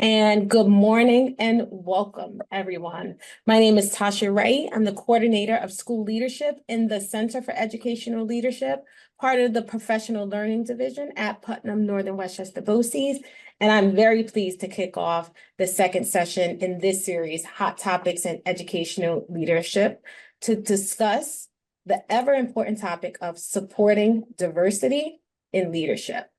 And good morning and welcome, everyone. My name is Tasha Wright. I'm the coordinator of school leadership in the Center for Educational Leadership, part of the Professional Learning Division at Putnam Northern Westchester BOCES. And I'm very pleased to kick off the second session in this series, Hot Topics in Educational Leadership, to discuss the ever important topic of supporting diversity in leadership.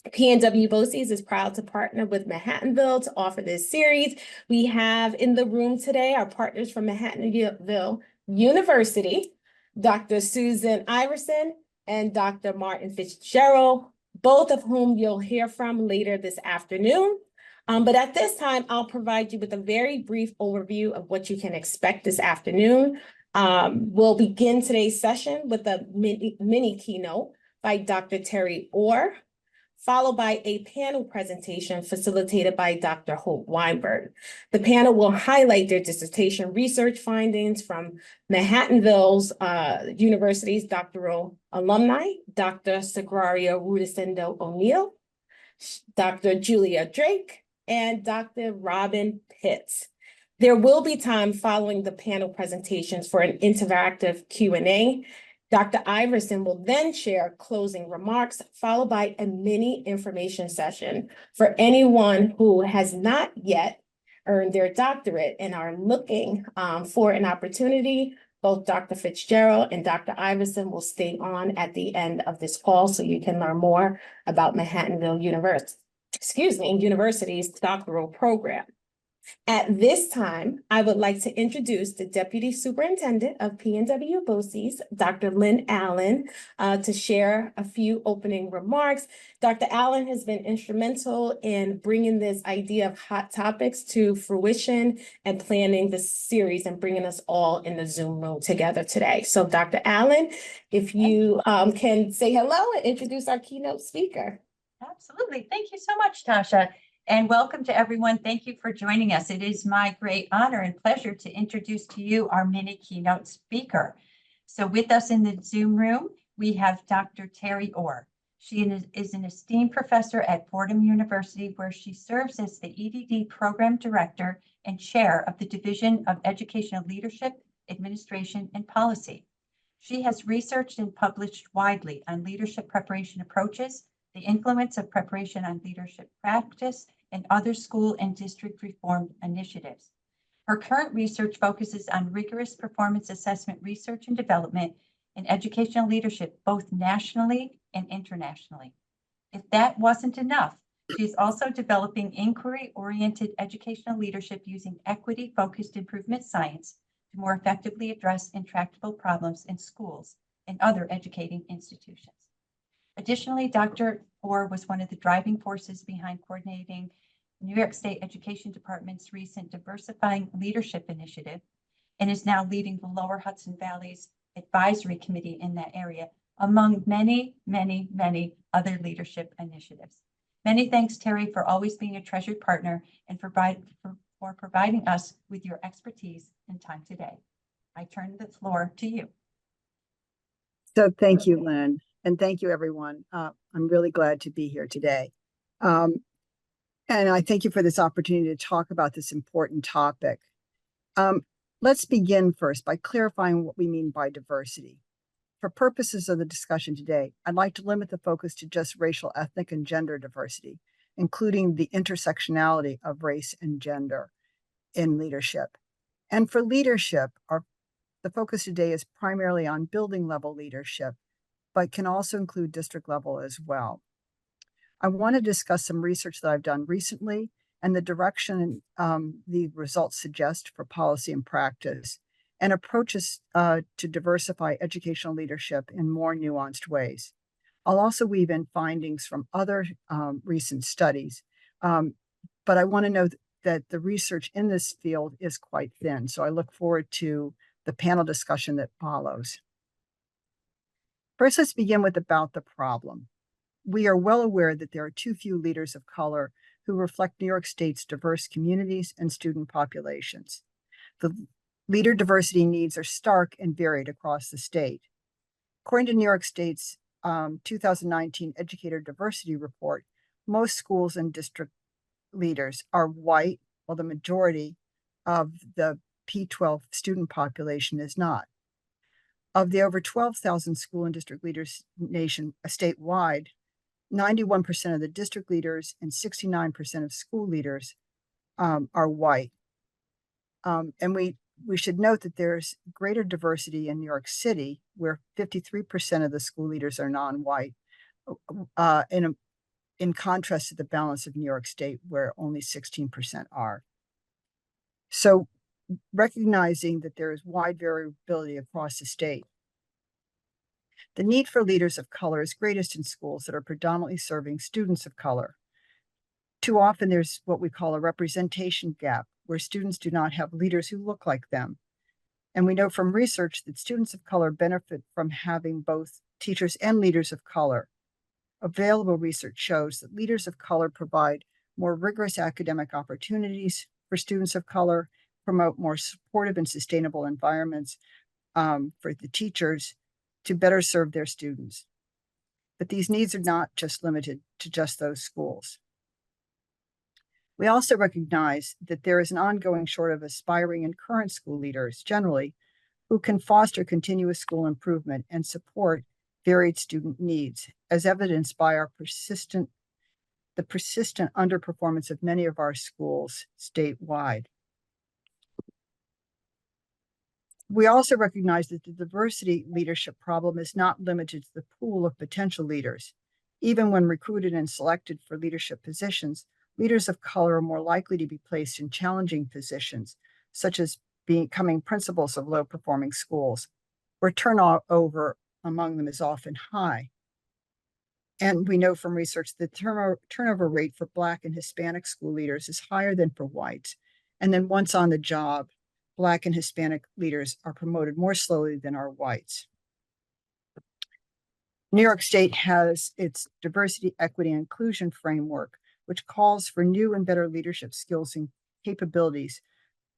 PNW BOCES is proud to partner with Manhattanville to offer this series. We have in the room today our partners from Manhattanville University, Dr. Susan Iverson and Dr. Martin Fitzgerald, both of whom you'll hear from later this afternoon. But at this time, I'll provide you with a very brief overview of what you can expect this afternoon. We'll begin today's session with a mini keynote by Dr. Terry Orr, followed by a panel presentation facilitated by Dr. Hope Weinberg. The panel will highlight their dissertation research findings from Manhattanville's University's doctoral alumni, Dr. Sagrario Rudisindo O'Neill, Dr. Julia Drake, and Dr. Robin Pitts. There will be time following the panel presentations for an interactive Q&A. Dr. Iverson will then share closing remarks, followed by a mini information session for anyone who has not yet earned their doctorate and are looking for an opportunity. Both Dr. Fitzgerald and Dr. Iverson will stay on at the end of this call so you can learn more about Manhattanville University's doctoral program. At this time, I would like to introduce the Deputy Superintendent of PNW BOCES, Dr. Lynn Allen, to share a few opening remarks. Dr. Allen has been instrumental in bringing this idea of hot topics to fruition and planning the series and bringing us all in the Zoom room together today. So Dr. Allen, if you can say hello and introduce our keynote speaker. Absolutely. Thank you so much, Tasha. And welcome to everyone. Thank you for joining us. It is my great honor and pleasure to introduce to you our mini keynote speaker. So with us in the Zoom room, we have Dr. Terry Orr. She is an esteemed professor at Fordham University, where she serves as the EDD Program Director and Chair of the Division of Educational Leadership, Administration, and Policy. She has researched and published widely on leadership preparation approaches, the influence of preparation on leadership practice, and other school and district reform initiatives. Her current research focuses on rigorous performance assessment research and development in educational leadership, both nationally and internationally. If that wasn't enough, she is also developing inquiry-oriented educational leadership using equity-focused improvement science to more effectively address intractable problems in schools and other educating institutions. Additionally, Dr. Orr was one of the driving forces behind coordinating New York State Education Department's recent Diversifying Leadership Initiative and is now leading the Lower Hudson Valley's advisory committee in that area, among many, many, many other leadership initiatives. Many thanks, Terry, for always being a treasured partner and for providing us with your expertise and time today. I turn the floor to you. So thank you, Lynn. And thank you, everyone. I'm really glad to be here today. And I thank you for this opportunity to talk about this important topic. Let's begin first by clarifying what we mean by diversity. For purposes of the discussion today, I'd like to limit the focus to just racial, ethnic, and gender diversity, including the intersectionality of race and gender in leadership. And for leadership, the focus today is primarily on building level leadership, but can also include district level as well. I want to discuss some research that I've done recently and the direction the results suggest for policy and practice, and approaches to diversify educational leadership in more nuanced ways. I'll also weave in findings from other recent studies, but I want to note that the research in this field is quite thin, so I look forward to the panel discussion that follows. First, let's begin with about the problem. We are well aware that there are too few leaders of color who reflect New York State's diverse communities and student populations. The leader diversity needs are stark and varied across the state. According to New York State's 2019 Educator Diversity Report, most schools and district leaders are white, while the majority of the P12 student population is not. Of the over 12,000 school and district leaders statewide, 91% of the district leaders and 69% of school leaders are white. And we should note that there's greater diversity in New York City, where 53% of the school leaders are non-white, in contrast to the balance of New York State, where only 16% are. So recognizing that there is wide variability across the state, the need for leaders of color is greatest in schools that are predominantly serving students of color. Too often there's what we call a representation gap, where students do not have leaders who look like them. And we know from research that students of color benefit from having both teachers and leaders of color. Available research shows that leaders of color provide more rigorous academic opportunities for students of color, promote more supportive and sustainable environments for the teachers to better serve their students. But these needs are not just limited to just those schools. We also recognize that there is an ongoing shortage of aspiring and current school leaders generally who can foster continuous school improvement and support varied student needs, as evidenced by the persistent underperformance of many of our schools statewide. We also recognize that the diversity leadership problem is not limited to the pool of potential leaders. Even when recruited and selected for leadership positions, leaders of color are more likely to be placed in challenging positions, such as becoming principals of low-performing schools, where turnover among them is often high. And we know from research that the turnover rate for Black and Hispanic school leaders is higher than for whites. And then once on the job, Black and Hispanic leaders are promoted more slowly than are whites. New York State has its diversity, equity, and inclusion framework, which calls for new and better leadership skills and capabilities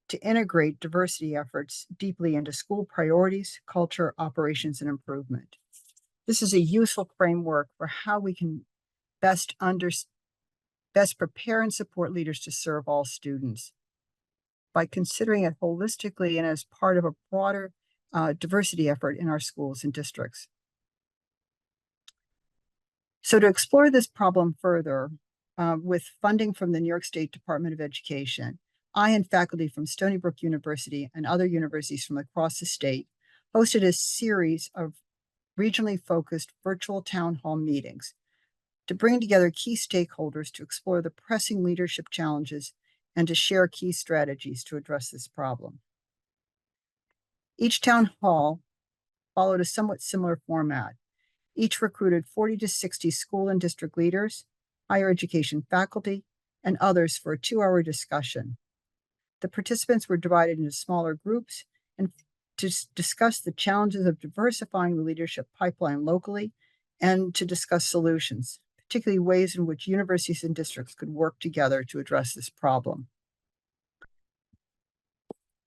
to integrate diversity efforts deeply into school priorities, culture, operations, and improvement. This is a useful framework for how we can best prepare and support leaders to serve all students by considering it holistically and as part of a broader diversity effort in our schools and districts. So to explore this problem further, with funding from the New York State Department of Education, I and faculty from Stony Brook University and other universities from across the state hosted a series of regionally focused virtual town hall meetings to bring together key stakeholders to explore the pressing leadership challenges and to share key strategies to address this problem. Each town hall followed a somewhat similar format. Each recruited 40 to 60 school and district leaders, higher education faculty, and others for a 2-hour discussion. The participants were divided into smaller groups and to discuss the challenges of diversifying the leadership pipeline locally and to discuss solutions, particularly ways in which universities and districts could work together to address this problem.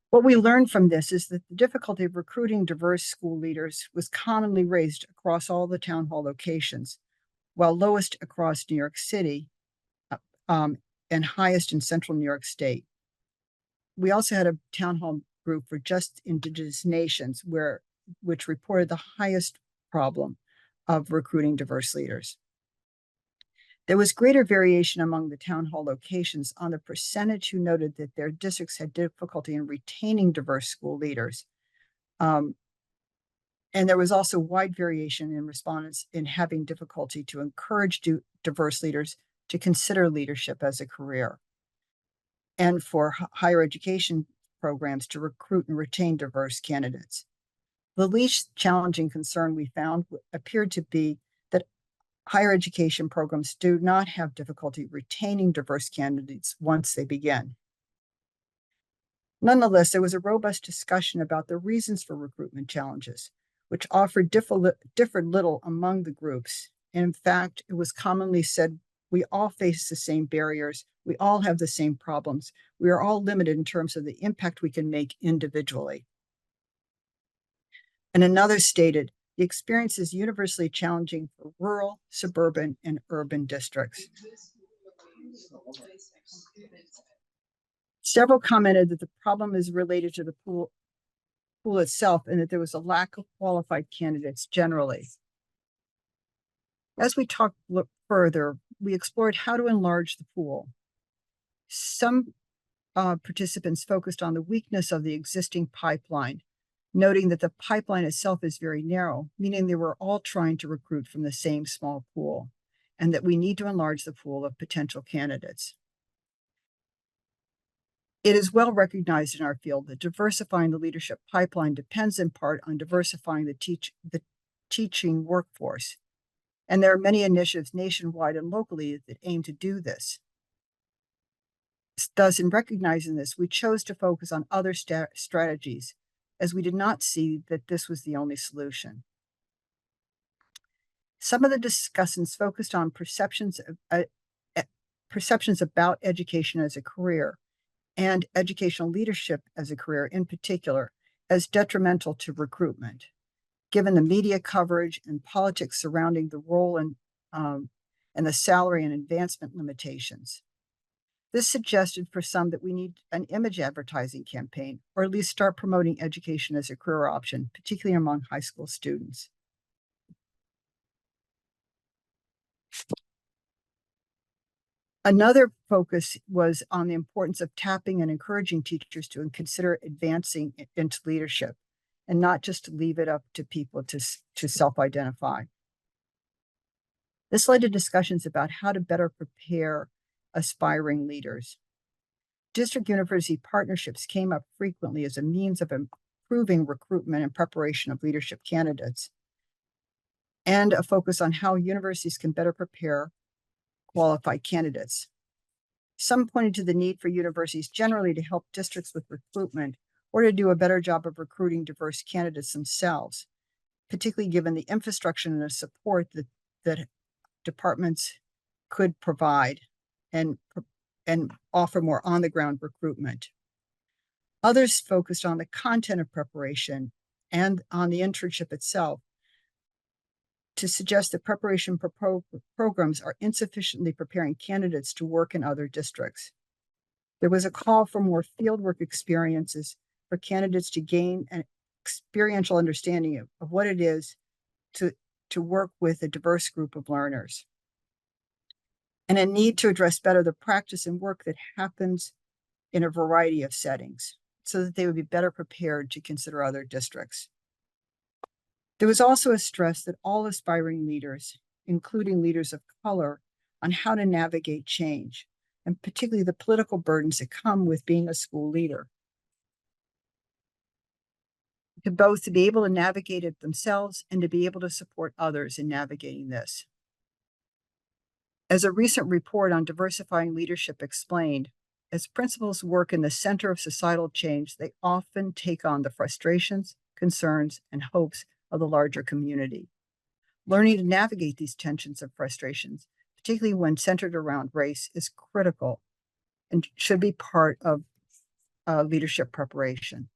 What we learned from this is that the difficulty of recruiting diverse school leaders was commonly raised across all the town hall locations, while lowest across New York City and highest in central New York State. We also had a town hall group for just Indigenous nations, which reported the highest problem of recruiting diverse leaders. There was greater variation among the town hall locations on the percentage who noted that their districts had difficulty in retaining diverse school leaders. And there was also wide variation in respondents in having difficulty to encourage diverse leaders to consider leadership as a career, and for higher education programs to recruit and retain diverse candidates. The least challenging concern we found appeared to be that higher education programs do not have difficulty retaining diverse candidates once they begin. Nonetheless, there was a robust discussion about the reasons for recruitment challenges, which differed little among the groups. And in fact, it was commonly said, we all face the same barriers. We all have the same problems. We are all limited in terms of the impact we can make individually. And another stated, the experience is universally challenging for rural, suburban, and urban districts. Several commented that the problem is related to the pool itself and that there was a lack of qualified candidates generally. As we talked further, we explored how to enlarge the pool. Some participants focused on the weakness of the existing pipeline, noting that the pipeline itself is very narrow, meaning they were all trying to recruit from the same small pool, and that we need to enlarge the pool of potential candidates. It is well recognized in our field that diversifying the leadership pipeline depends in part on diversifying the teaching workforce. And there are many initiatives nationwide and locally that aim to do this. Thus, in recognizing this, we chose to focus on other strategies, as we did not see that this was the only solution. Some of the discussants focused on perceptions about education as a career and educational leadership as a career in particular as detrimental to recruitment, given the media coverage and politics surrounding the role and the salary and advancement limitations. This suggested for some that we need an image advertising campaign, or at least start promoting education as a career option, particularly among high school students. Another focus was on the importance of tapping and encouraging teachers to consider advancing into leadership and not just to leave it up to people to self-identify. This led to discussions about how to better prepare aspiring leaders. District university partnerships came up frequently as a means of improving recruitment and preparation of leadership candidates, and a focus on how universities can better prepare qualified candidates. Some pointed to the need for universities generally to help districts with recruitment or to do a better job of recruiting diverse candidates themselves, particularly given the infrastructure and the support that departments could provide and offer more on-the-ground recruitment. Others focused on the content of preparation and on the internship itself, to suggest that preparation programs are insufficiently preparing candidates to work in other districts. There was a call for more fieldwork experiences for candidates to gain an experiential understanding of what it is to work with a diverse group of learners, and a need to address better the practice and work that happens in a variety of settings so that they would be better prepared to consider other districts. There was also a stress that all aspiring leaders, including leaders of color, on how to navigate change, and particularly the political burdens that come with being a school leader. To both be able to navigate it themselves and to be able to support others in navigating this. As a recent report on diversifying leadership explained, as principals work in the center of societal change, they often take on the frustrations, concerns, and hopes of the larger community. Learning to navigate these tensions and frustrations, particularly when centered around race, is critical and should be part of leadership preparation.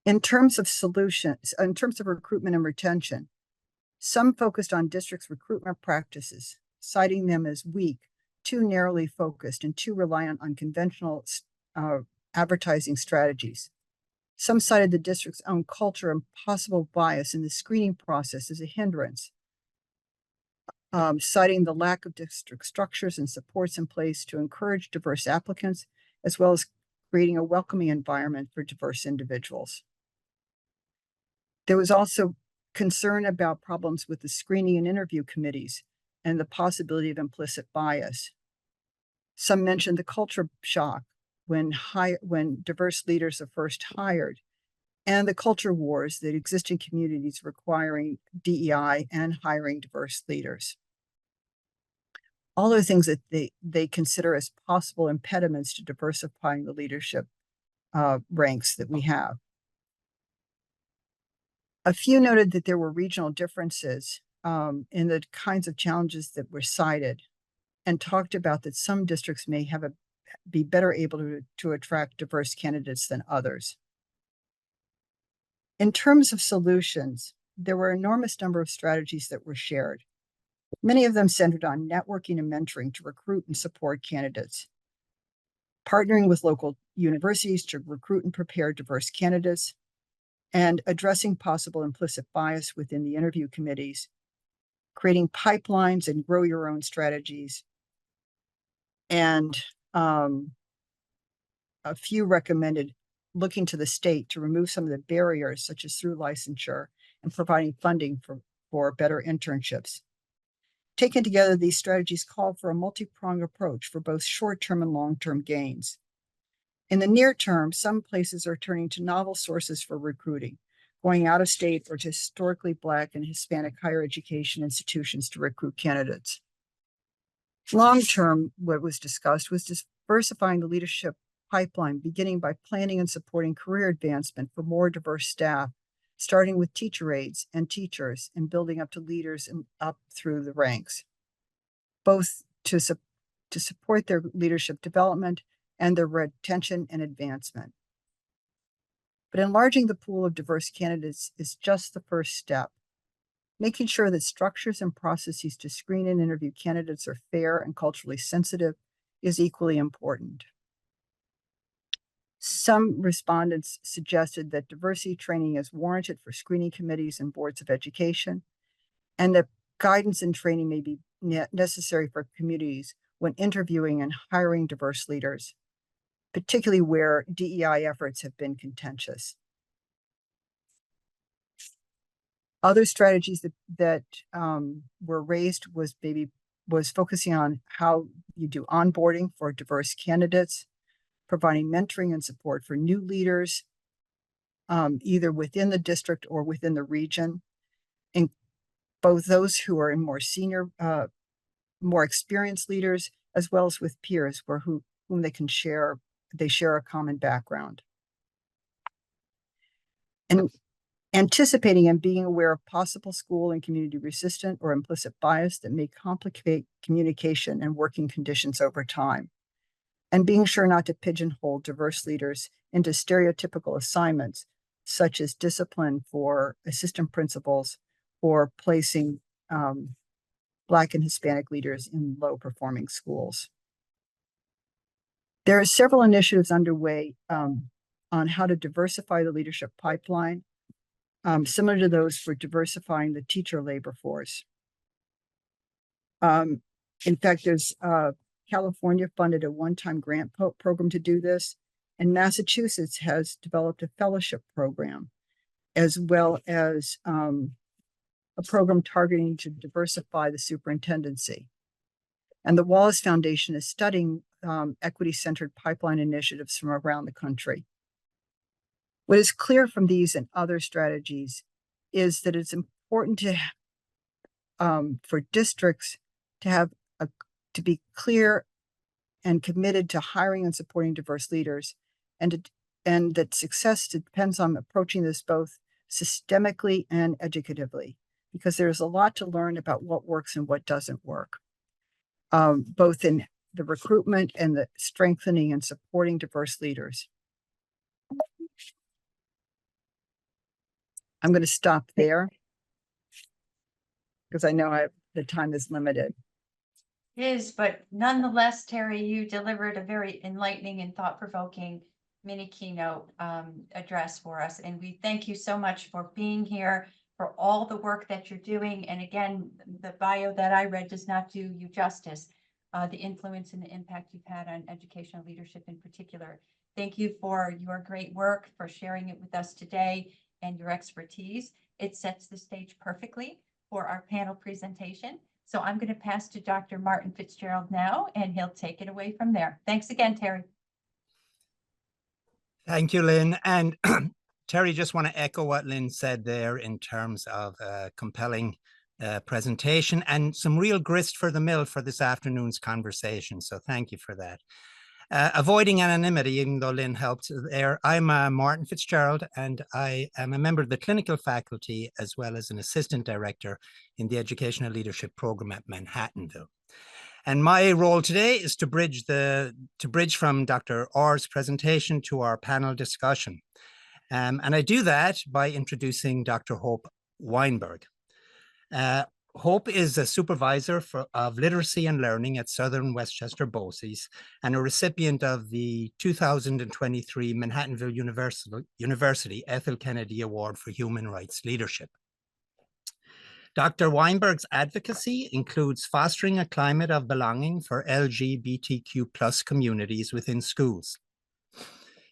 In terms of solutions, in terms of recruitment and retention, some focused on districts' recruitment practices, citing them as weak, too narrowly focused, and too reliant on conventional advertising strategies. Some cited the district's own culture and possible bias in the screening process as a hindrance, citing the lack of district structures and supports in place to encourage diverse applicants, as well as creating a welcoming environment for diverse individuals. There was also concern about problems with the screening and interview committees and the possibility of implicit bias. Some mentioned the culture shock when diverse leaders are first hired, and the culture wars that exist in communities requiring DEI and hiring diverse leaders. All are things that they consider as possible impediments to diversifying the leadership ranks that we have. A few noted that there were regional differences in the kinds of challenges that were cited, and talked about that some districts may be better able to attract diverse candidates than others. In terms of solutions, there were an enormous number of strategies that were shared. many of them centered on networking and mentoring to recruit and support candidates, partnering with local universities to recruit and prepare diverse candidates, and addressing possible implicit bias within the interview committees, creating pipelines and grow your own strategies. And a few recommended looking to the state to remove some of the barriers, such as through licensure and providing funding for better internships. Taken together, these strategies call for a multi-pronged approach for both short-term and long-term gains. In the near term, some places are turning to novel sources for recruiting, going out of state or to historically Black and Hispanic higher education institutions to recruit candidates. Long term, what was discussed was diversifying the leadership pipeline, beginning by planning and supporting career advancement for more diverse staff, starting with teacher aides and teachers and building up to leaders and up through the ranks, both to support their leadership development and their retention and advancement. But enlarging the pool of diverse candidates is just the first step. Making sure that structures and processes to screen and interview candidates are fair and culturally sensitive is equally important. Some respondents suggested that diversity training is warranted for screening committees and boards of education, and that guidance and training may be necessary for communities when interviewing and hiring diverse leaders, particularly where DEI efforts have been contentious. Other strategies that were raised was focusing on how you do onboarding for diverse candidates, providing mentoring and support for new leaders, either within the district or within the region, and both those who are in more senior, more experienced leaders, as well as with peers whom they can share a common background. And anticipating and being aware of possible school and community resistant or implicit bias that may complicate communication and working conditions over time. And being sure not to pigeonhole diverse leaders into stereotypical assignments, such as discipline for assistant principals or placing Black and Hispanic leaders in low-performing schools. There are several initiatives underway on how to diversify the leadership pipeline, similar to those for diversifying the teacher labor force. In fact, there's California funded a one-time grant program to do this, and Massachusetts has developed a fellowship program, as well as a program targeting to diversify the superintendency. And the Wallace Foundation is studying equity-centered pipeline initiatives from around the country. What is clear from these and other strategies is that it's important to for districts to be clear and committed to hiring and supporting diverse leaders, and that success depends on approaching this both systemically and educatively, because there's a lot to learn about what works and what doesn't work, both in the recruitment and the strengthening and supporting diverse leaders. I'm going to stop there because I know the time is limited. It is, but nonetheless, Terry, you delivered a very enlightening and thought-provoking mini keynote address for us. And we thank you so much for being here, for all the work that you're doing. And again, the bio that I read does not do you justice, the influence and the impact you've had on educational leadership in particular. Thank you for your great work, for sharing it with us today and your expertise. It sets the stage perfectly for our panel presentation. So I'm going to pass to Dr. Martin Fitzgerald now, and he'll take it away from there. Thanks again, Terry. Thank you, Lynn. And Terry, just want to echo what Lynn said there in terms of compelling presentation and some real grist for the mill for this afternoon's conversation. So thank you for that. Avoiding anonymity, even though Lynn helped there, I'm Martin Fitzgerald, and I am a member of the clinical faculty as well as an assistant director in the Educational Leadership Program at Manhattanville. And my role today is to bridge from Dr. Orr's presentation to our panel discussion. And I do that by introducing Dr. Hope Weinberg. Hope is a supervisor of literacy and learning at Southern Westchester BOCES and a recipient of the 2023 Manhattanville University Ethel Kennedy Award for Human Rights Leadership. Dr. Weinberg's advocacy includes fostering a climate of belonging for LGBTQ+ communities within schools.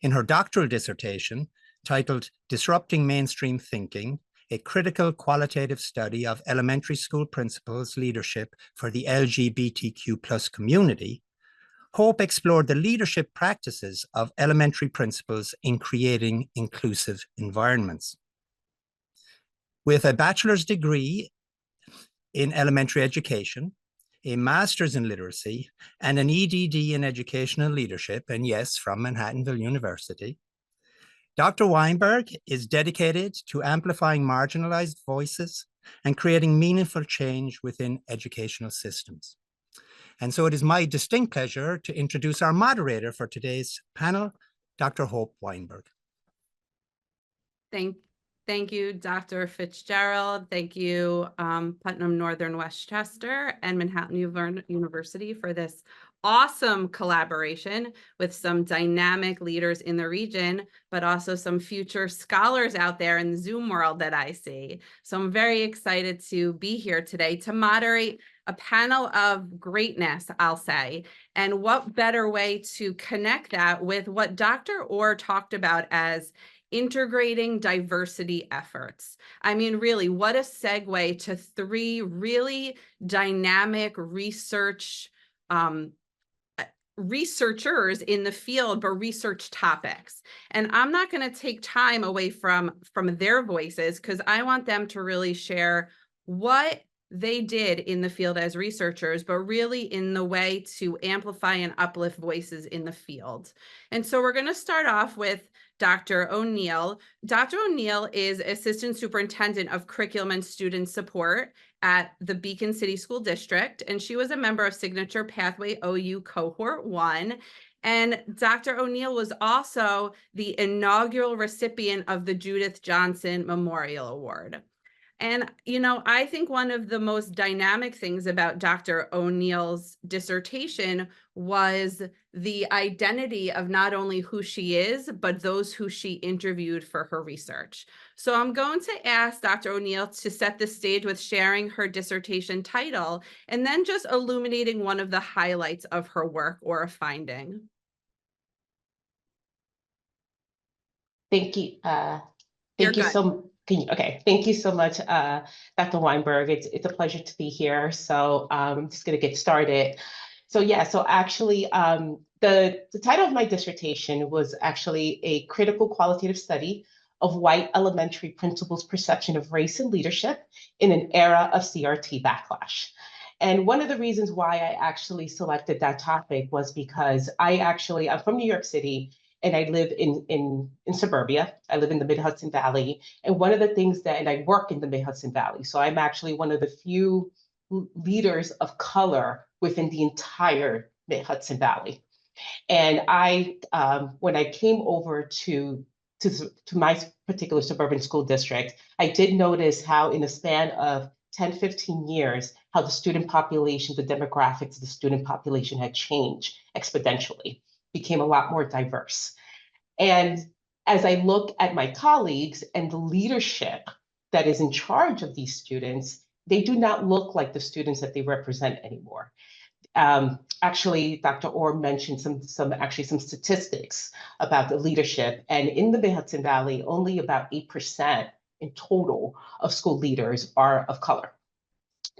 In her doctoral dissertation, titled Disrupting Mainstream Thinking, a critical qualitative study of elementary school principals' leadership for the LGBTQ+ community, Hope explored the leadership practices of elementary principals in creating inclusive environments. With a bachelor's degree in elementary education, a master's in literacy, and an EDD in educational leadership, and yes, from Manhattanville University, Dr. Weinberg is dedicated to amplifying marginalized voices and creating meaningful change within educational systems. And so it is my distinct pleasure to introduce our moderator for today's panel, Dr. Hope Weinberg. Thank you, Dr. Fitzgerald. Thank you, Putnam Northern Westchester and Manhattan University for this awesome collaboration with some dynamic leaders in the region, but also some future scholars out there in the Zoom world that I see. So I'm very excited to be here today to moderate a panel of greatness, I'll say. And what better way to connect that with what Dr. Orr talked about as integrating diversity efforts. I mean, really, what a segue to three really dynamic researchers in the field, but research topics. And I'm not going to take time away from their voices because I want them to really share what they did in the field as researchers, but really in the way to amplify and uplift voices in the field. And so we're going to start off with Dr. O'Neill. Dr. O'Neill is Assistant Superintendent of Curriculum and Student Support at the Beacon City School District, and she was a member of Signature Pathway OU Cohort 1. And Dr. O'Neill was also the inaugural recipient of the Judith Johnson Memorial Award. And, you know, I think one of the most dynamic things about Dr. O'Neill's dissertation was the identity of not only who she is, but those who she interviewed for her research. So I'm going to ask Dr. O'Neill to set the stage with sharing her dissertation title and then just illuminating one of the highlights of her work or a finding. Thank you. Thank you so much. Okay, thank you so much, Dr. Weinberg. It's a pleasure to be here. So I'm just going to get started. So yeah, so actually the title of my dissertation was actually a critical qualitative study of white elementary principals' perception of race and leadership in an era of CRT backlash. And one of the reasons why I actually selected that topic was because I'm from New York City, and I live in suburbia. I live in the Mid-Hudson Valley. And one of the things and I work in the Mid-Hudson Valley. So I'm actually one of the few leaders of color within the entire Mid-Hudson Valley. And when I came over to my particular suburban school district, I did notice how in a span of 10, 15 years, how the student population, the demographics of the student population had changed exponentially. Became a lot more diverse. And as I look at my colleagues and the leadership that is in charge of these students, they do not look like the students that they represent anymore. Actually, Dr. Orr mentioned some statistics about the leadership, and in the Mid-Hudson Valley, only about 8% in total of school leaders are of color.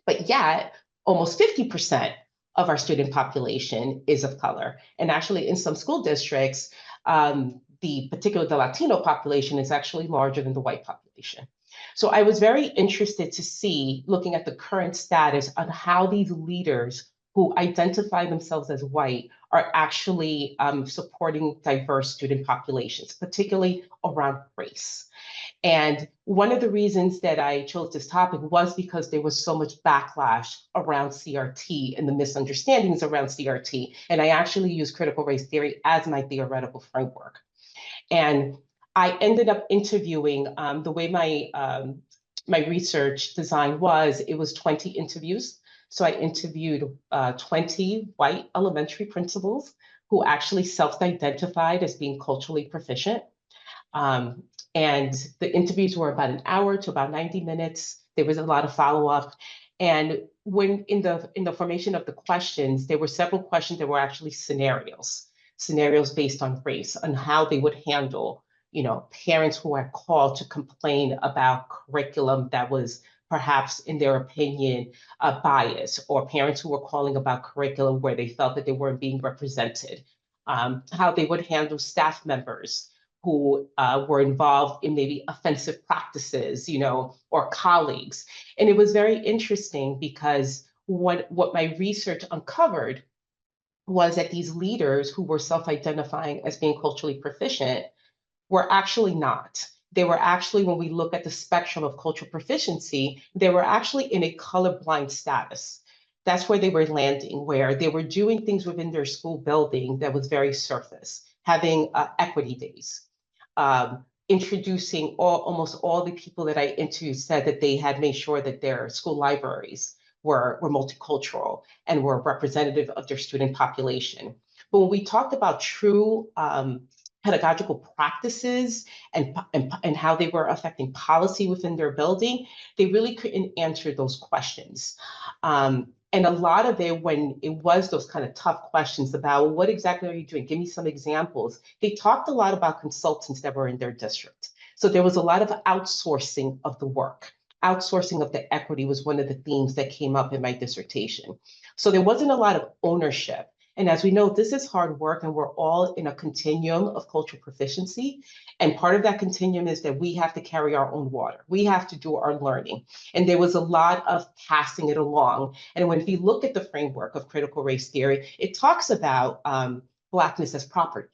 But yet, almost 50% of our student population is of color. And actually in some school districts, the Latino population is actually larger than the white population. So I was very interested to see, looking at the current status on how these leaders who identify themselves as white are actually supporting diverse student populations, particularly around race. And one of the reasons that I chose this topic was because there was so much backlash around CRT and the misunderstandings around CRT. And I actually use critical race theory as my theoretical framework. And I ended up interviewing the way my my research design was, it was 20 interviews. So I interviewed 20 white elementary principals who actually self-identified as being culturally proficient. And the interviews were about an hour to about 90 minutes. There was a lot of follow-up. And when in the formation of the questions, there were several questions that were actually scenarios based on race, on how they would handle, parents who are called to complain about curriculum that was perhaps, in their opinion, a bias, or parents who were calling about curriculum where they felt that they weren't being represented, how they would handle staff members who were involved in maybe offensive practices, or colleagues. And it was very interesting because what my research uncovered was that these leaders who were self-identifying as being culturally proficient were actually not. They were actually, when we look at the spectrum of cultural proficiency, they were actually in a colorblind status. That's where they were landing, where they were doing things within their school building that was very surface, having equity days. Introducing almost all the people that I interviewed said that they had made sure that their school libraries were multicultural and were representative of their student population. But when we talked about true pedagogical practices and how they were affecting policy within their building, they really couldn't answer those questions. And a lot of it, when it was those kind of tough questions about, well, what exactly are you doing? Give me some examples. They talked a lot about consultants that were in their district. So there was a lot of outsourcing of the work. Outsourcing of the equity was one of the themes that came up in my dissertation. So there wasn't a lot of ownership. And as we know, this is hard work, and we're all in a continuum of cultural proficiency. And part of that continuum is that we have to carry our own water. We have to do our learning. And there was a lot of passing it along. And when we look at the framework of critical race theory, it talks about Blackness as property,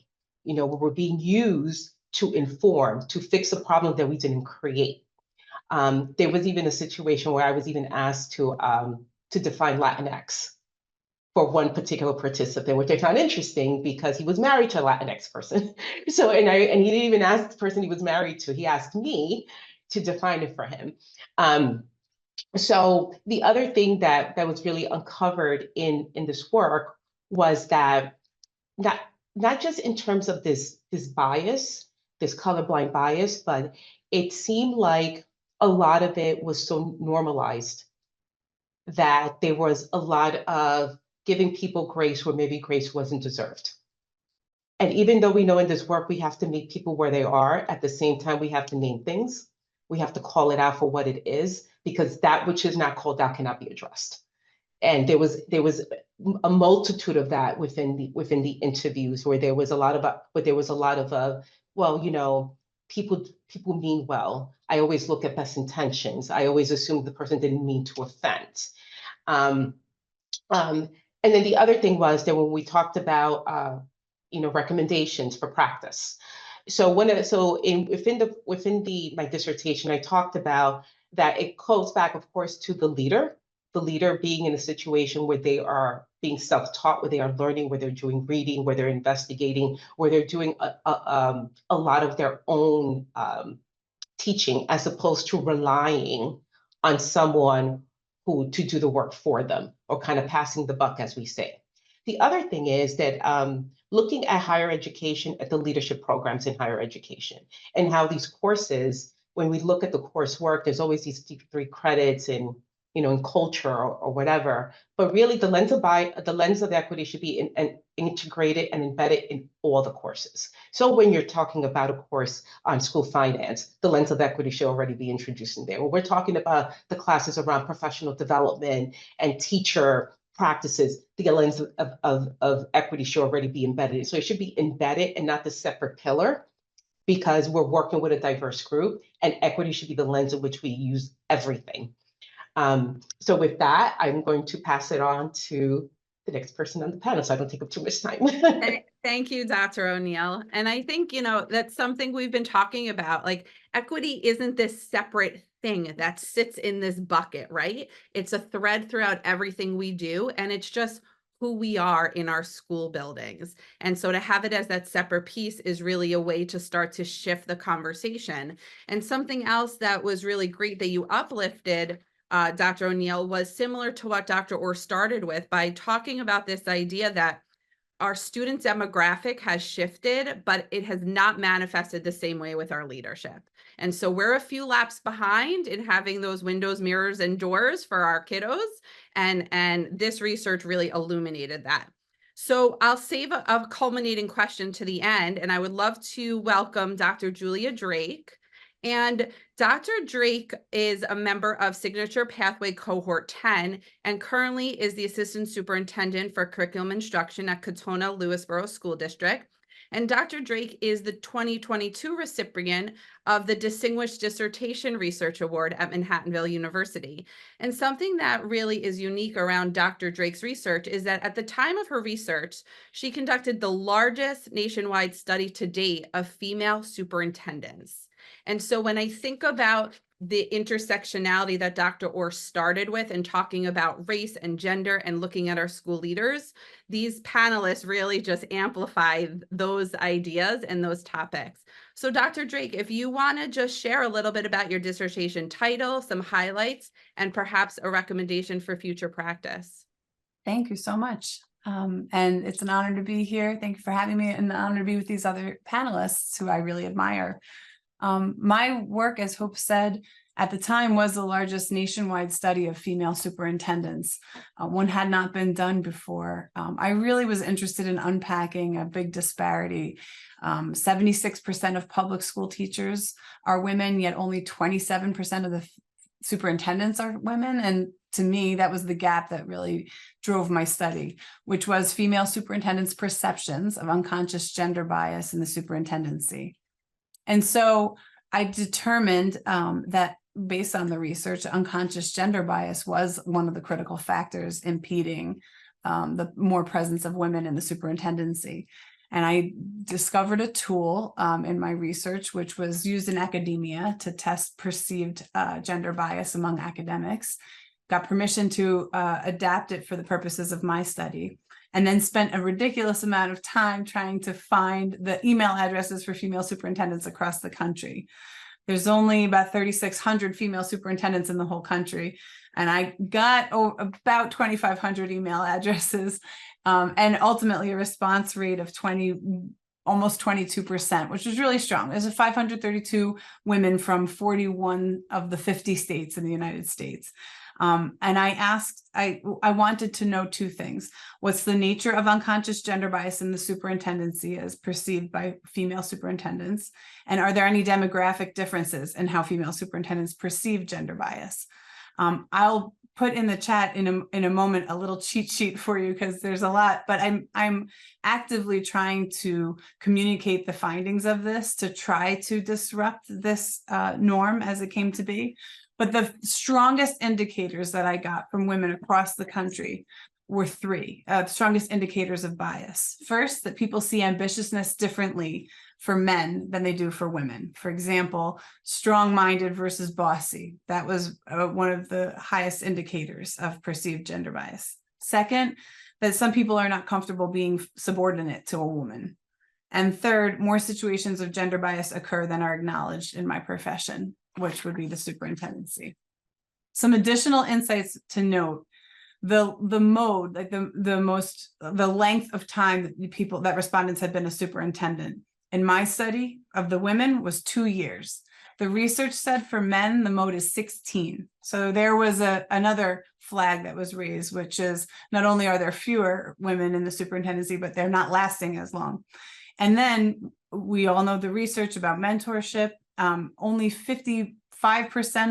where we're being used to inform, to fix a problem that we didn't create. There was even a situation where I was even asked to define Latinx for one particular participant, which I found interesting because he was married to a Latinx person. So, and he didn't even ask the person he was married to, he asked me to define it for him. So the other thing that was really uncovered in this work was that not just in terms of this bias, this colorblind bias, but it seemed like a lot of it was so normalized that there was a lot of giving people grace where maybe grace wasn't deserved. And even though we know in this work we have to meet people where they are, at the same time we have to name things. We have to call it out for what it is, because that which is not called out cannot be addressed. And there was a multitude of that within the interviews, where there was a lot of well, people mean well. I always look at best intentions. I always assume the person didn't mean to offend. And then the other thing was that when we talked about recommendations for practice. So within my dissertation, I talked about that it goes back, of course, to the leader being in a situation where they are being self-taught, where they are learning, where they're doing reading, where they're investigating, where they're doing a lot of their own teaching, as opposed to relying on someone to do the work for them, or kind of passing the buck, as we say. The other thing is that looking at higher education, at the leadership programs in higher education, and how these courses, when we look at the coursework, there's always these 3 credits in culture or whatever, but really the lens of equity should be integrated and embedded in all the courses. So when you're talking about a course on school finance, the lens of equity should already be introduced in there. When we're talking about the classes around professional development and teacher practices, the lens of equity should already be embedded. So it should be embedded and not the separate pillar, because we're working with a diverse group, and equity should be the lens in which we use everything. So with that, I'm going to pass it on to the next person on the panel, so I don't take up too much time. Thank you, Dr. O'Neill. And I think, that's something we've been talking about. Like, equity isn't this separate thing that sits in this bucket, right? It's a thread throughout everything we do. And it's just who we are in our school buildings. And so to have it as that separate piece is really a way to start to shift the conversation. And something else that was really great that you uplifted, Dr. O'Neill, was similar to what Dr. Orr started with by talking about this idea that our student demographic has shifted, but it has not manifested the same way with our leadership. And so we're a few laps behind in having those windows, mirrors, and doors for our kiddos. And this research really illuminated that. So I'll save a culminating question to the end, and I would love to welcome Dr. Julia Drake. And Dr. Drake is a member of Signature Pathway Cohort 10 and currently is the Assistant Superintendent for Curriculum Instruction at Katonah Lewisboro School District. And Dr. Drake is the 2022 recipient of the Distinguished Dissertation Research Award at Manhattanville University. And something that really is unique around Dr. Drake's research is that at the time of her research, she conducted the largest nationwide study to date of female superintendents. And so when I think about the intersectionality that Dr. Orr started with and talking about race and gender and looking at our school leaders, these panelists really just amplify those ideas and those topics. So Dr. Drake, if you want to just share a little bit about your dissertation title, some highlights, and perhaps a recommendation for future practice. Thank you so much. And it's an honor to be here. Thank you for having me, and an honor to be with these other panelists who I really admire. My work, as Hope said, at the time was the largest nationwide study of female superintendents. One had not been done before. I really was interested in unpacking a big disparity. 76% of public school teachers are women, yet only 27% of the superintendents are women. And to me, that was the gap that really drove my study, which was female superintendents' perceptions of unconscious gender bias in the superintendency. And so I determined that based on the research, unconscious gender bias was one of the critical factors impeding the more presence of women in the superintendency. And I discovered a tool in my research, which was used in academia to test perceived gender bias among academics, got permission to adapt it for the purposes of my study, and then spent a ridiculous amount of time trying to find the email addresses for female superintendents across the country. There's only about 3,600 female superintendents in the whole country, and I got about 2,500 email addresses, and ultimately a response rate of almost 22%, which is really strong. There's 532 women from 41 of the 50 states in the United States. And I wanted to know two things. What's the nature of unconscious gender bias in the superintendency as perceived by female superintendents? And are there any demographic differences in how female superintendents perceive gender bias? I'll put in the chat in a moment a little cheat sheet for you because there's a lot, but I'm actively trying to communicate the findings of this to try to disrupt this norm as it came to be. But the strongest indicators that I got from women across the country were three, the strongest indicators of bias. First, that people see ambitiousness differently for men than they do for women. For example, strong-minded versus bossy. That was one of the highest indicators of perceived gender bias. Second, that some people are not comfortable being subordinate to a woman. And third, more situations of gender bias occur than are acknowledged in my profession, which would be the superintendency. Some additional insights to note: the mode, like the length of time that respondents had been a superintendent. In my study of the women was 2 years. The research said for men, the mode is 16. So there was another flag that was raised, which is not only are there fewer women in the superintendency, but they're not lasting as long. And then we all know the research about mentorship. Only 55%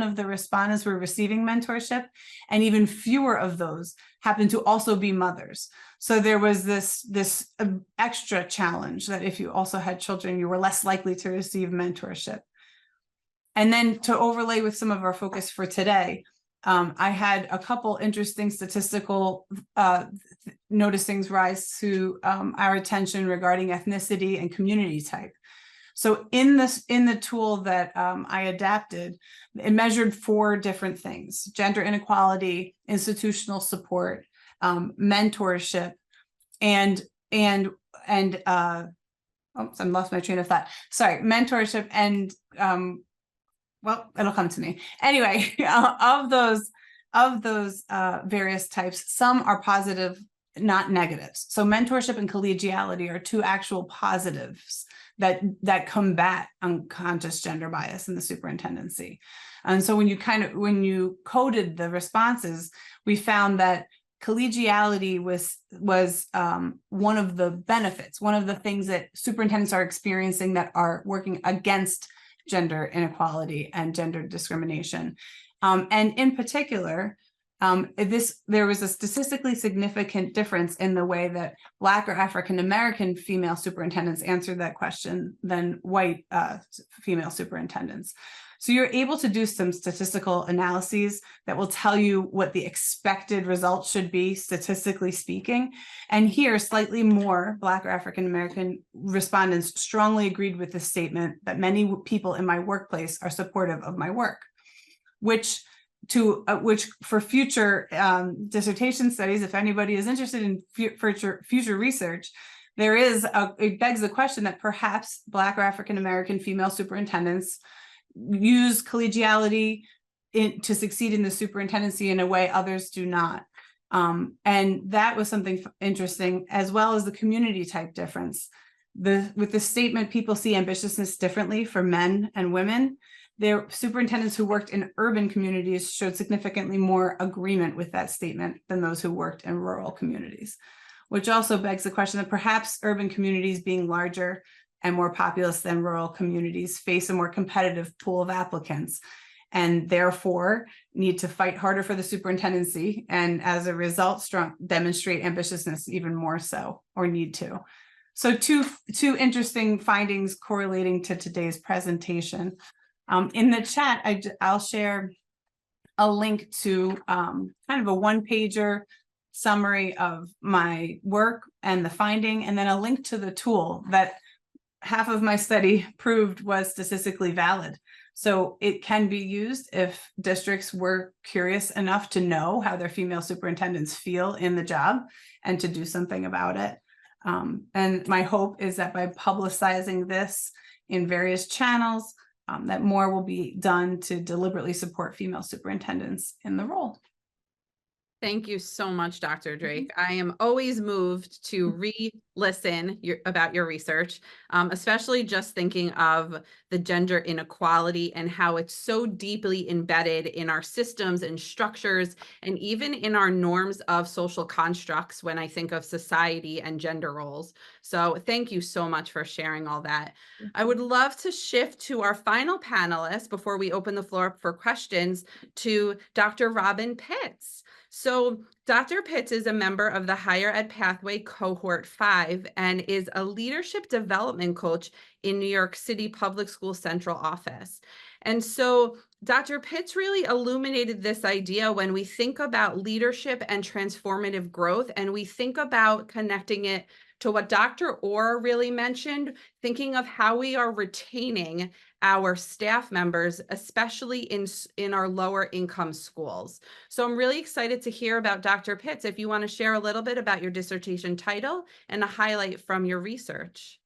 of the respondents were receiving mentorship, and even fewer of those happened to also be mothers. So there was this extra challenge that if you also had children, you were less likely to receive mentorship. And then to overlay with some of our focus for today, I had a couple interesting statistical noticings rise to our attention regarding ethnicity and community type. So in the tool that I adapted, it measured 4 different things: gender inequality, institutional support, mentorship, and oops, I lost my train of thought. Sorry, mentorship and well, it'll come to me. Anyway, of those various types, some are positive, not negatives. So mentorship and collegiality are two actual positives that combat unconscious gender bias in the superintendency. And so when you coded the responses, we found that collegiality was one of the benefits, one of the things that superintendents are experiencing that are working against gender inequality and gender discrimination. And in particular, there was a statistically significant difference in the way that Black or African-American female superintendents answered that question than white female superintendents. So you're able to do some statistical analyses that will tell you what the expected results should be, statistically speaking. And here, slightly more Black or African-American respondents strongly agreed with this statement that many people in my workplace are supportive of my work, which for future dissertation studies, if anybody is interested in future research, it begs the question that perhaps Black or African-American female superintendents use collegiality to succeed in the superintendency in a way others do not. And that was something interesting, as well as the community type difference. With the statement, people see ambitiousness differently for men and women. Their superintendents who worked in urban communities showed significantly more agreement with that statement than those who worked in rural communities, which also begs the question that perhaps urban communities being larger and more populous than rural communities face a more competitive pool of applicants and therefore need to fight harder for the superintendency, and as a result, demonstrate ambitiousness even more so, or need to. So two interesting findings correlating to today's presentation. In the chat, I'll share a link to kind of a one-pager summary of my work and the finding, and then a link to the tool that half of my study proved was statistically valid. So it can be used if districts were curious enough to know how their female superintendents feel in the job and to do something about it. And my hope is that by publicizing this in various channels, that more will be done to deliberately support female superintendents in the role. Thank you so much, Dr. Drake. I am always moved to re-listen about your research, especially just thinking of the gender inequality and how it's so deeply embedded in our systems and structures, and even in our norms of social constructs when I think of society and gender roles. So thank you so much for sharing all that. I would love to shift to our final panelist before we open the floor up for questions, to Dr. Robin Pitts. So Dr. Pitts is a member of the Higher Ed Pathway Cohort 5 and is a leadership development coach in New York City Public School Central Office. And so Dr. Pitts really illuminated this idea when we think about leadership and transformative growth, and we think about connecting it to what Dr. Orr really mentioned, thinking of how we are retaining our staff members, especially in our lower income schools. So I'm really excited to hear about Dr. Pitts. If you want to share a little bit about your dissertation title and a highlight from your research.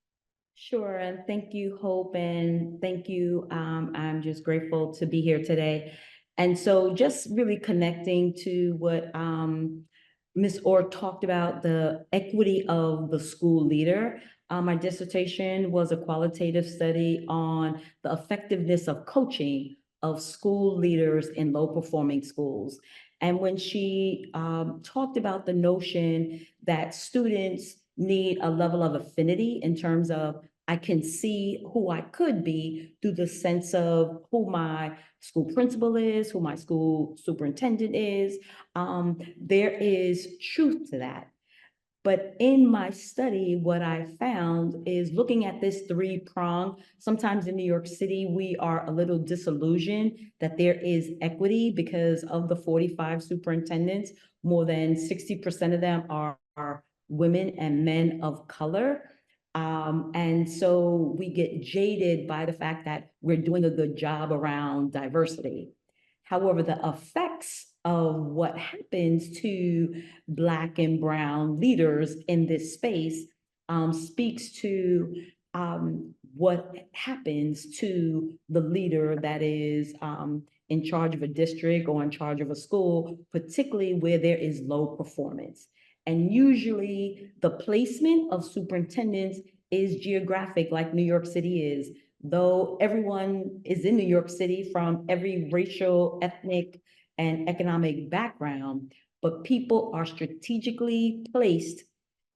Sure, and thank you, Hope, and thank you. I'm just grateful to be here today. And so just really connecting to what Ms. Orr talked about, the equity of the school leader. My dissertation was a qualitative study on the effectiveness of coaching of school leaders in low-performing schools. And when she talked about the notion that students need a level of affinity in terms of I can see who I could be through the sense of who my school principal is, who my school superintendent is, there is truth to that. But in my study, what I found is looking at this three-prong. Sometimes in New York City, we are a little disillusioned that there is equity because of the 45 superintendents, more than 60% of them are women and men of color. And so we get jaded by the fact that we're doing a good job around diversity. However, the effects of what happens to Black and Brown leaders in this space speaks to what happens to the leader that is in charge of a district or in charge of a school, particularly where there is low performance. And usually the placement of superintendents is geographic, like New York City is. Though everyone is in New York City from every racial, ethnic, and economic background, but people are strategically placed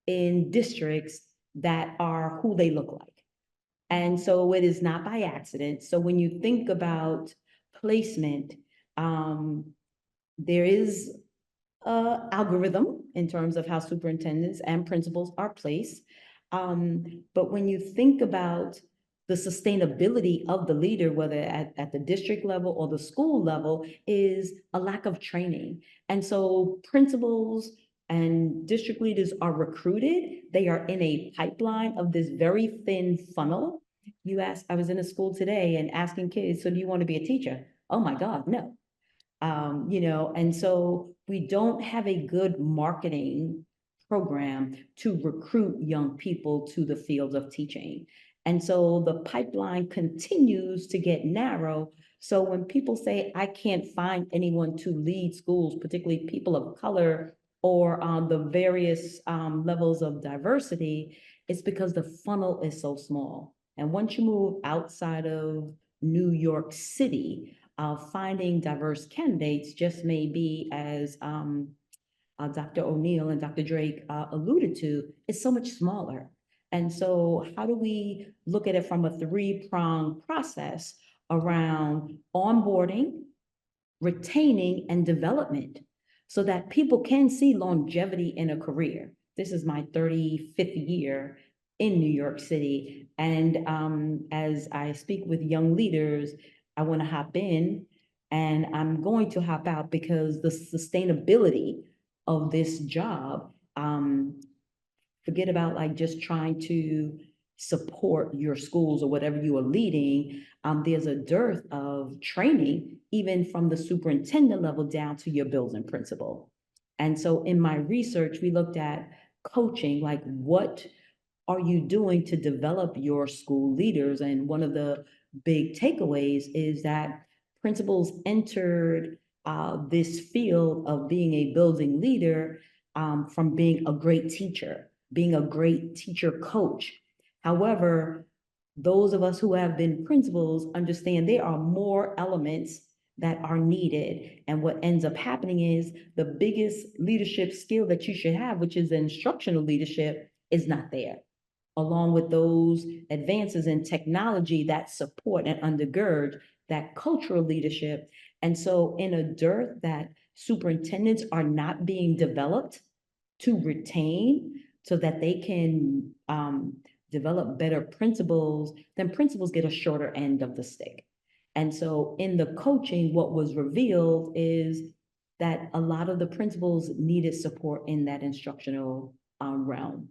in districts that are who they look like. And so it is not by accident. So when you think about placement, there is an algorithm in terms of how superintendents and principals are placed. But when you think about the sustainability of the leader, whether at the district level or the school level, is a lack of training. And so principals and district leaders are recruited. They are in a pipeline of this very thin funnel. You ask, I was in a school today and asking kids, so do you want to be a teacher? Oh my God, no. You know, and so we don't have a good marketing program to recruit young people to the field of teaching. And so the pipeline continues to get narrow. So when people say, I can't find anyone to lead schools, particularly people of color or the various levels of diversity, it's because the funnel is so small. And once you move outside of New York City, finding diverse candidates just may be, as Dr. O'Neill and Dr. Drake alluded to, is so much smaller. And so how do we look at it from a three-pronged process around onboarding, retaining, and development so that people can see longevity in a career? This is my 35th year in New York City. And as I speak with young leaders, I want to hop in and I'm going to hop out because the sustainability of this job, forget about like just trying to support your schools or whatever you are leading. There's a dearth of training, even from the superintendent level down to your building principal. And so in my research, we looked at coaching, like what are you doing to develop your school leaders? And one of the big takeaways is that principals entered this field of being a building leader from being a great teacher, being a great teacher coach. However, those of us who have been principals understand there are more elements that are needed. And what ends up happening is the biggest leadership skill that you should have, which is instructional leadership, is not there, along with those advances in technology that support and undergird that cultural leadership. And so in a dearth that superintendents are not being developed to retain so that they can develop better principals, then principals get a shorter end of the stick. And so in the coaching, what was revealed is that a lot of the principals needed support in that instructional realm.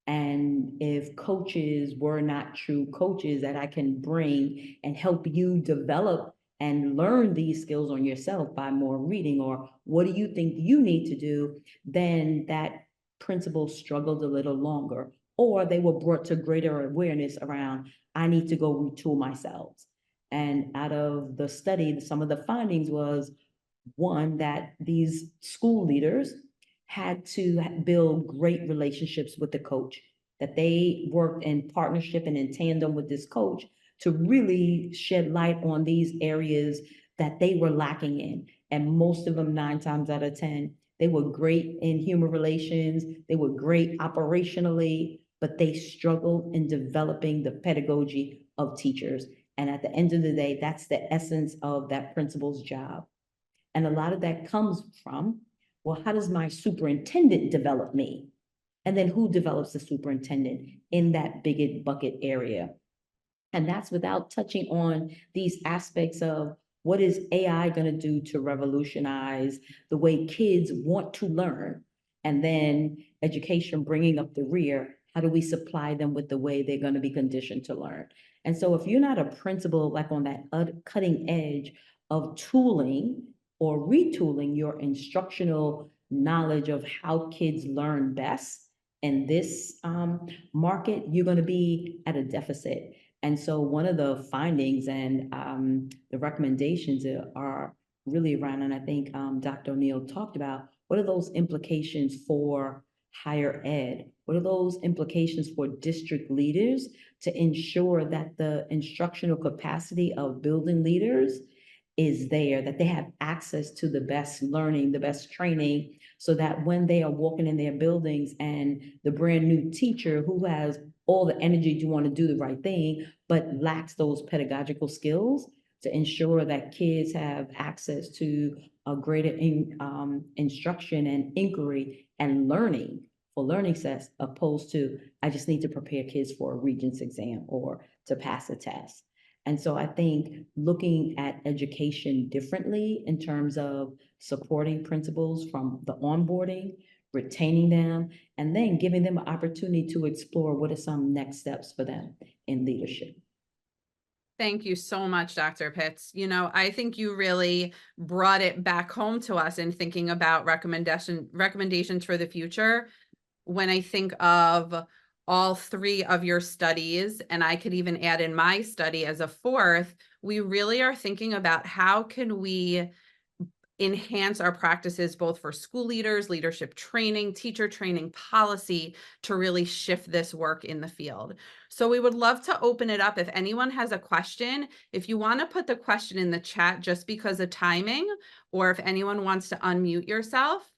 And if coaches were not true coaches that I can bring and help you develop and learn these skills on yourself by more reading, or what do you think you need to do, then that principal struggled a little longer, or they were brought to greater awareness around, I need to go retool myself. And out of the study, some of the findings was, one, that these school leaders had to build great relationships with the coach, that they worked in partnership and in tandem with this coach to really shed light on these areas that they were lacking in. And most of them, 9 times out of 10, they were great in human relations, they were great operationally, but they struggled in developing the pedagogy of teachers. And at the end of the day, that's the essence of that principal's job. And a lot of that comes from, well, how does my superintendent develop me? And then who develops the superintendent in that big bucket area? And that's without touching on these aspects of what is AI going to do to revolutionize the way kids want to learn? And then education bringing up the rear, how do we supply them with the way they're going to be conditioned to learn? And so if you're not a principal, like on that cutting edge of tooling or retooling your instructional knowledge of how kids learn best in this market, you're going to be at a deficit. And so one of the findings and the recommendations are really around, and I think Dr. O'Neill talked about, what are those implications for higher ed? What are those implications for district leaders to ensure that the instructional capacity of building leaders is there, that they have access to the best learning, the best training, so that when they are walking in their buildings and the brand new teacher who has all the energy to want to do the right thing, but lacks those pedagogical skills to ensure that kids have access to a greater instruction and inquiry and learning for learning sets, opposed to, I just need to prepare kids for a Regents exam or to pass a test. And so I think looking at education differently in terms of supporting principals from the onboarding, retaining them, and then giving them an opportunity to explore what are some next steps for them in leadership. Thank you so much, Dr. Pitts. You know, I think you really brought it back home to us in thinking about recommendations for the future. When I think of all three of your studies, and I could even add in my study as a fourth, we really are thinking about how can we enhance our practices both for school leaders, leadership training, teacher training, policy to really shift this work in the field. So we would love to open it up. If anyone has a question, if you want to put the question in the chat just because of timing, or if anyone wants to unmute yourself,